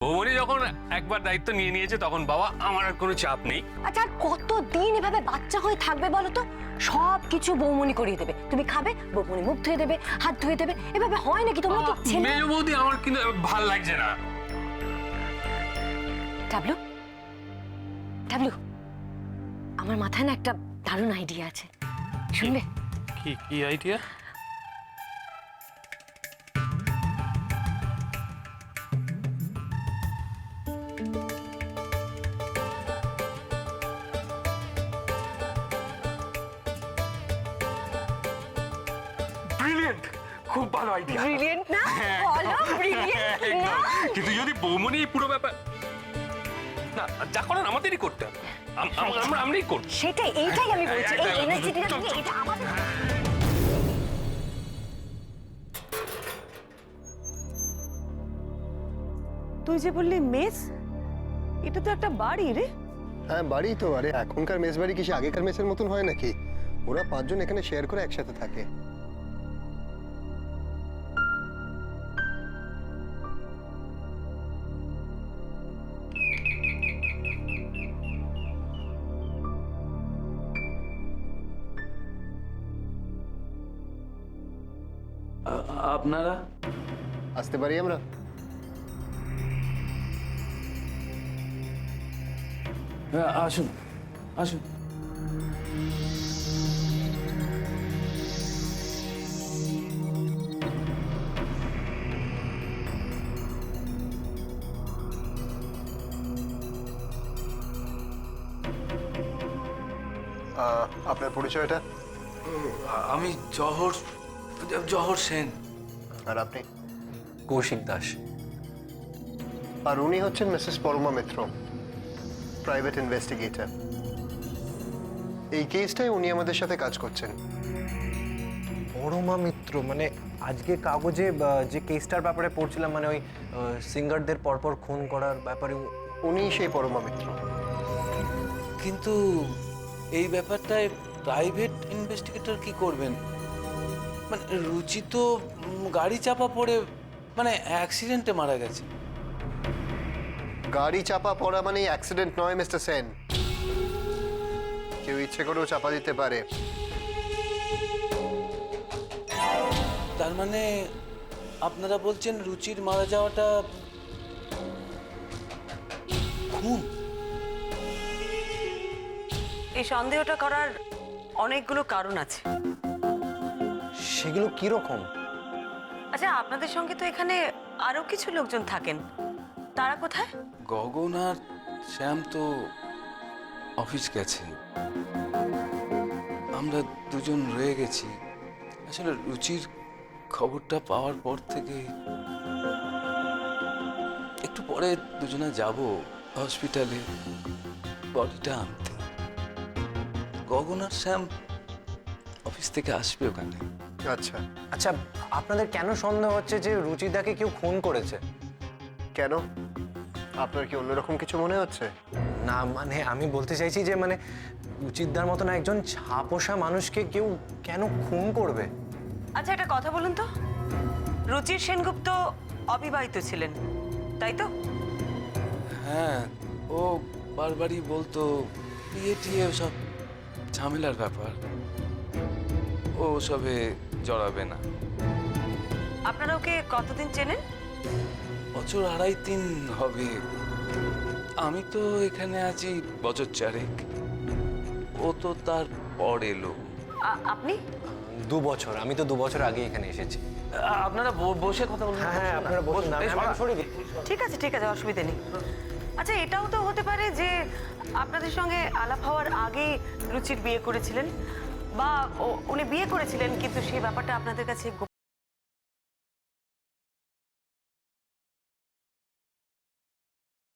বৌমনি যখন একবার দায়িত্ব নিয়ে নিয়েছে তখন বাবা আমার আর কোনো চাপ নেই। আচ্ছা আর কতদিন এভাবে বাচ্চা হয়ে থাকবে বলো তো? সব কিছু বৌমনি করিয়ে দেবে, তুমি খাবে, বৌমনি মুখ ধুয়ে দেবে, হাত ধুয়ে দেবে, এভাবে হয় নাকি? তোমরা কি ছেলে? মেয়ে বৌদি আমার কিন্তু ভাল লাগছে না। ডাবলু, ডাবলু, আমার মাথায় না একটা দারুণ আইডিয়া আছে, শুনবে? কি কি আইডিয়া? ব্রিলিয়েন্ট, খুব ভালো আইডিয়া। ব্রিলিয়েন্ট না? বলো ব্রিলিয়েন্ট না? কিন্তু যদি বৌমনি এই পুরো ব্যাপার না, যা করার আমাদেরই করতে হবে, আমরাই করব। সেটাই, এইটাই আমি বলছি, এই এনার্জিটা চল, চল। এটা আমাদের। তুই যে বললি মেস, এটা তো একটা বাড়ি রে। হ্যাঁ বাড়ি তো। আরে এখনকার মেস বাড়ি কি সে আগেকার মেসের মতন হয় নাকি? ওরা 5 জন এখানে শেয়ার করে একসাথে থাকে। আপনারা আসতে পারি আমরা? হ্যাঁ, আসুন আসুন। আপনার পরিচয়টা? আমি জহর জহর সেন। আর আপনি? কৌশিক দাস। আর উনি হচ্ছেন মিসেস পরমা মিত্র, প্রাইভেট ইনভেস্টিগেটর। এই কেসটাই উনি আমাদের সাথে কাজ করছেন। পরমা মিত্র মানে আজকে কাগজে যে কেসটার ব্যাপারে পড়ছিলাম, মানে ওই সিঙ্গারদের পরপর খুন করার ব্যাপারে। উনি সেই পরমা মিত্র। কিন্তু এই ব্যাপারটায় প্রাইভেট ইনভেস্টিগেটর কি করবেন? মানে রুচি তো গাড়ি চাপা পড়ে মানে অ্যাক্সিডেন্টে মারা গেছে। গাড়ি চাপা পড়া মানে অ্যাক্সিডেন্ট নয় মিস্টার সেন। কেউ ইচ্ছে করেও চাপা দিতে পারে। তার মানে আপনারা বলছেন রুচির মারা যাওয়াটা খুন? এই সন্দেহটা করার অনেকগুলো কারণ আছে। সেগুলো কিরকম? আচ্ছা আপনাদের সঙ্গে তো এখানে আরো কিছু লোকজন থাকেন, তারা কোথায়? গগন আর শ্যাম তো অফিস গেছে, আমরা দুজন রয়ে গেছি। আসলে রুচির খবরটা পাওয়ার পর থেকে একটু পরে দুজনে যাব হসপিটালে বডিটা আনতে। গগন আর শ্যাম অফিস থেকে আসবে ওখানে। আচ্ছা আচ্ছা, আপনাদের কেন সন্দেহ হচ্ছে যে রুচিদাকে কেউ খুন করেছে? কেন? আপনার কি অন্যরকম কিছু মনে হচ্ছে? না মানে আমি বলতে চাইছি যে মানে রুচিদার মতন একজন ছাপোষা মানুষকে কেউ কেন খুন করবে? আচ্ছা একটা কথা বলুন তো, রুচির সেনগুপ্ত অবিবাহিত ছিলেন তাই তো? হ্যাঁ, ও বারবারই বলতো বিয়ে টিয়ে সব ঝামেলার ব্যাপার, ও সবে জড়াবে না। আপনারা ওকে কতদিন চেনেন? বছর 2.5-3 হবে। আমি তো এখানে আছি বছর 4। ও তো তার পর এলো। আপনি? 2 বছর। আমি তো 2 বছর আগে এখানে এসেছি। আপনারা বসে কথা বলুন। হ্যাঁ হ্যাঁ, আপনারা বলুন না, আমি সরিয়ে দিই। ঠিক আছে ঠিক আছে, অসুবিধা নেই। আচ্ছা এটাও তো হতে পারে যে আপনাদের সঙ্গে আলাপ হওয়ার আগে রুচির বিয়ে করেছিলেন, বা উনি বিয়ে করেছিলেন কিন্তু সেই ব্যাপারটা আপনাদের কাছে